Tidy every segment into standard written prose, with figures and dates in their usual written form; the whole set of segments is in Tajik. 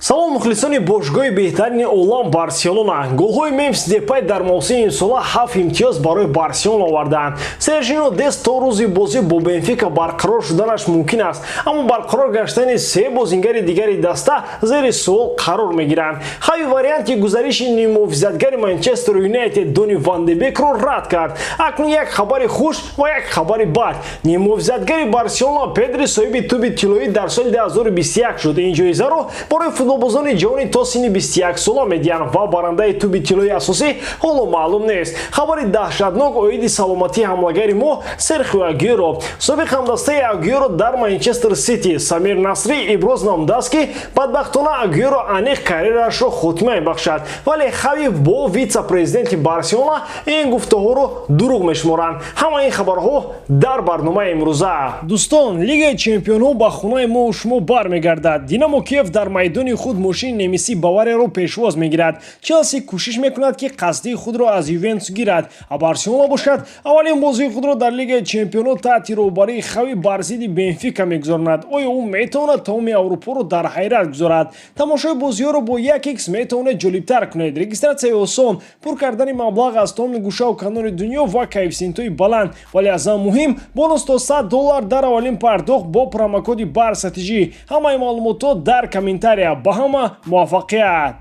Салом мухлисони бошгоҳи беҳтарини олам Барселона. Голҳои Мемфис Депай дар мавсими имсола 7 имтиёз барои Барселона оварданд. Сержино Дест то рӯзи бозӣ бо Бенфика барқарор шуданаш мумкин аст, аммо барқарор гаштани се бозингари дигари даста зери суол қарор мегиранд. Хави варианти гузариши нимувизатгари Манчестер Юнайтед Дони Ван де Бекро рад кард. Акнун як хабари хуш ва як хабари бад. Нимувизатгари Барселона Педри соҳиби туби тиллоӣ дар соли 2021 шуд. Ин ҷоизаро барои футболбозони ҷаҳони то синни 21 сола медиҳанд ва барандаи туби тиллои асосӣ ҳоло маълум нест. Хабари даҳшатнок оиди саломатии ҳамлагари мо Серхио Агуэро. Собиқ ҳамдастаи Агуэро дар Манчестер Сити Самир Насрӣ иброз намудааст ки бадбахтона Агуэро аниқ карерашро хотима мебахшад, вале хави бо витса-президенти Барселона ин гуфтаҳоро дурӯғ мешуморанд. Ҳама ин хабарҳо дар барномаи имрӯза. Дӯстон, Лигаи Чемпионҳо ба хонаи мо шумо бармегардад. Динамо Киев дар майдони худ мошини немисӣ Баварияро пешвоз мегирад. Челси кӯшиш мекунад ки қасди худро аз Ювентус гирад, а Барселона бошад аввалин бозии худро дар Лигаи Чемпионҳо таҳти роҳбарии хави бар зидди Бенфика мегузаронад. оё ӯ метавонад тамоми Аврупоро дар ҳайрат гузорад? Тамошои бозиҳоро бо 1x метавонед ҷолибтар кунед. Регистратсияи осон, пур кардани маблағ аз тамоми гӯшаву канори дунё ва коэффициентҳои баланд, вале аз ҳам муҳим бонус то $100 дар аввалин пардохт бо промокоди БАРСТЖ. ҳамаи маълумото дар комментария. Ба ҳама муваффақият.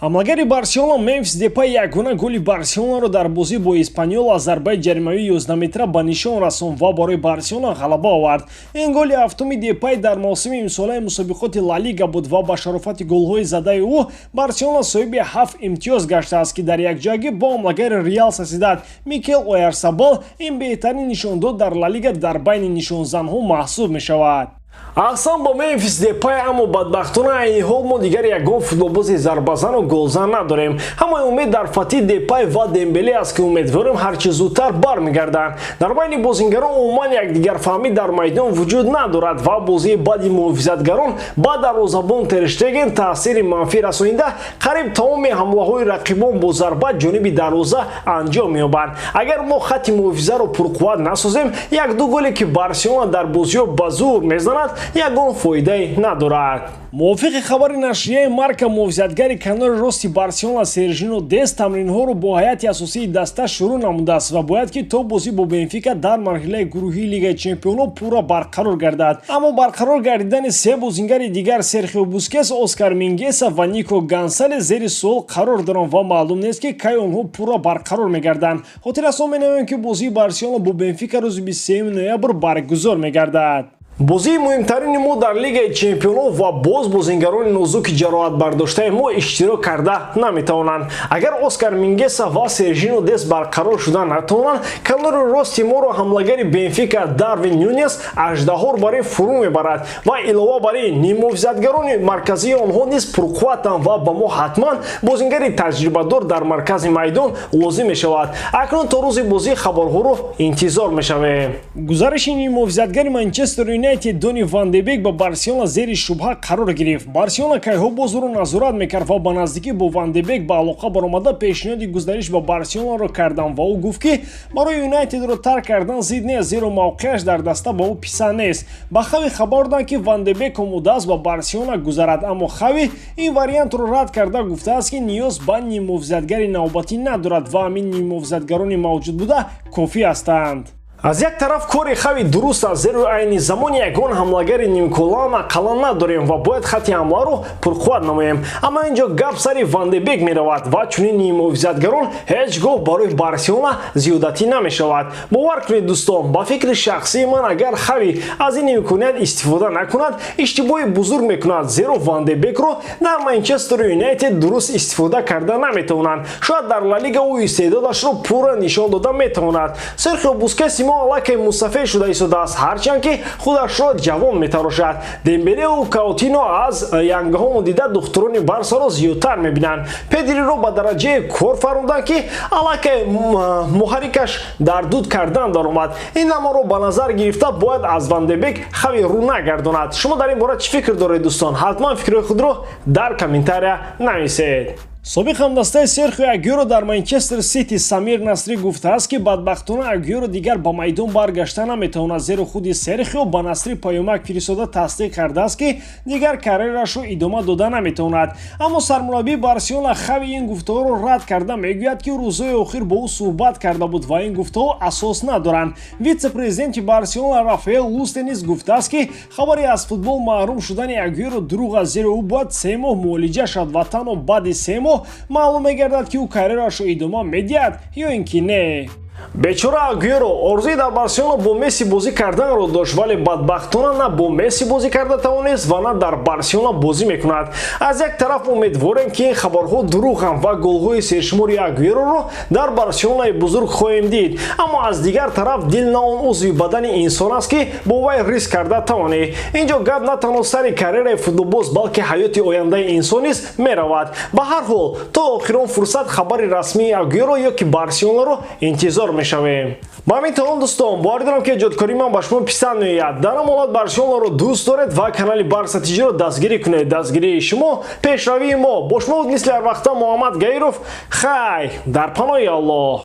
ҳамлагари Барселона Мемфис Депай ягона голи Барселонаро дар бозӣ бо Испаньол аз зарбаи ҷаримавии 11 метра ба нишон расон ва барои Барселона ғалаба овард. Ин голи ҳафтуми Депай дар мавсими имсолаи мусобиқоти Ла Лига буд ва ба шарофати голҳои задаи ӯ Барселона соҳиби 7 имтиёз гашта ки дар якҷоягӣ бо ҳамлагари Реал Сосидад Микел Ойярсабал ин беҳтарин нишондод дар Ла Лига дар байни нишонзанҳо маҳсуб мешавад. Аҳсан ба Мемфис Депай, аммо бадбахтона айни ҳол мо дигар ягон футболбози зарбазану голзан надорем. Ҳамаи умед дар Фати Депай ва Дембеле аст ки умедворим ҳарчи зудтар бармегарданд. Дар байни бозингарон умуман якдигарфаҳмӣ дар майдон вуҷуд надорад ва бозии баъди муҳофизатгарон ба дарвозабон Тер Штеген таъсири манфӣ расонида қариб тамоми ҳамлаҳои рақибон бо зарба ҷониби дарвоза анҷом меёбанд. Агар мо хатти муҳофизаро пурқувват насозем, як-ду голе ки Барселона дар бозиҳо ба зур мезанад ягон фоидаи надорад. мувофиқи хабари нашрияи марка муҳофизатгари канори рости Барселона Сержино Дест тамринҳоро бо ҳайати асосии даста шурӯъ намудааст ва бояд ки то бозӣ бо Бенфика дар марҳилаи гурӯҳии Лигаи Чемпионҳо пурра барқарор гардад. Аммо барқарор гардидани се бозингари дигар Серхио Бускес, Оскар Мингеса ва Нико Гонсалес зери суол қарор доранд ва маълум нест ки кай онҳо пурра барқарор мегарданд. Хотиррасон менамоянд ки бозии Барселона бо Бенфика рӯзи 23 ноябр баргузор мегардад. бозии муҳимтарини мо дар Лигаи Чемпионҳо ва боз бозингарони нозуки ҷароҳатбардоштаи мо иштирок карда наметавонанд. Агар Оскар Мингеса ва Сержино Дест барқарор шуда натавонанд, канори рости моро ҳамлагари Бенфика Дарвин Нюнес аждаҳор барин фурӯ мебарад ва илова бар ин нимувизатгарони марказии онҳо низ пурқувватанд ва ба мо ҳатман бозингари таҷрибадор дар маркази майдон лозим мешавад. Акнун то рӯзи бозӣ хабарҳоро интизор мешавем. Гузариши нимувизатгари Манчестер Юнайтед Дони Ван де Бек ба Барселона зери шубҳа қарор гирифт. Барселона кайҳо бозиро назорат мекард ва ба наздикӣ бо Ван де Бек ба алоқа баромада пешниҳоди гузариш ба Барселонаро кардан ва ӯ гуфт ки барои Юнайтедро тарк кардан зид нест, зеро мавқеаш дар даста ба ӯ писанд нест. Ба хави хабар доданд ки Ван де Бек омодааст ба Барселона гузарад, аммо хави ин вариантро рад карда гуфтааст ки ниёз ба нимувизатгари навбатӣ надорад ва ҳамин нимувизатгарони мавҷуд буда кофӣ ҳастанд. Аз як тараф кори хави дуруст аст, зеро айни замон ягон ҳамлагари нимкулам ақаллан надорем ва бояд хатти ҳамларо пурқувват намоем. Аммо инҷо гап сари Ван де Бек меравад ва чунин нимувизатгарон ҳеҷ гоҳ барои Барселона зиёдатӣ намешавад. Бовар кунед дӯстон, ба фикри шахсии ман агар хави аз ин имконият истифода накунад, иштибоҳи бузург мекунад, зеро Ван де Бекро дар Манчестер Юнайтед дуруст истифода карда наметавонанд. Шояд дар Ла Лига ӯ истеъдодашро пурра нишон дода метавонад. Серхио Бускес аллакай мусафир шуда истодааст, ҳарчанд ки худашро ҷавон метарошад. Дембелеу Каутино аз янгаҳомо дида духтурони Барсаро зиёдтар мебинанд. Педриро ба дараҷаи кор фаронданд ки аллакай муҳаррикаш дар дуд кардан даромад. Ин наморо ба назар гирифта бояд аз Ван де Бек хави рӯ нагардонад. Шумо дар ин бора чӣ фикр доред дӯстон? Ҳатман фикрҳои худро дар комментария нависед. собиқ ҳамдастаи Серхио Агуэро дар Манчестер Сити Самир Насрӣ гуфтааст ки бадбахтона Агуэро дигар ба майдон баргашта наметавонад, зеро худи Серхио ба Насрӣ паёмак фиристода тасдиқ кардааст ки дигар карерашро идома дода наметавонад. Аммо сармураббии Барселона хави ин гуфтаҳоро рад карда мегӯяд ки рӯзҳои охир бо ӯ суҳбат карда буд ва ин гуфтаҳо асос надоранд. Витсе-президенти Барселона Рафаэл Лусте низ гуфтааст ки хабари аз футбол маҳрум шудани Агуэро дурӯғ аст, зеро ӯ бояд 3 моҳ муолиҷа шавад ва танҳо баъди 3 моҳ маълум мегардад ки ӯ карерашро идома медиҳад ё ин ки не. бечора Агуэро орзуи дар Барселона бо Месси бозӣ карданро дошт, вале бадбахтона на бо Месси бозӣ карда тавонист ва на дар Барселона бозӣ мекунад. Аз як тараф умедворем ки ин хабарҳо дурӯғанд ва голҳои сершумори Агуэроро дар Барселонаи бузург хоҳем дид, аммо аз дигар тараф дил на он узви бадани инсон аст ки бо вай риск карда тавонӣ. Инҷо гап на танҳо сари карераи футболбоз, балки ҳаёти ояндаи инсон низ меравад. Ба ҳар ҳол то охирон фурсат хабари расмии Агуэро ё ки Барселонаро интизор мешавем. ба ҳамин тавон дӯстон, боварӣ дорам ки эҷодкории ман ба шумо писанд меояд. дар ҳамон ҳолат Барселонаро дӯст доред ва канали Барса Тиҷиро дастгирӣ кунед. дастгирии шумо пешравии мо. Бо шумо буд мисли ҳар вақта Муҳаммад Гаиров. Хай дар паноҳи Аллоҳ.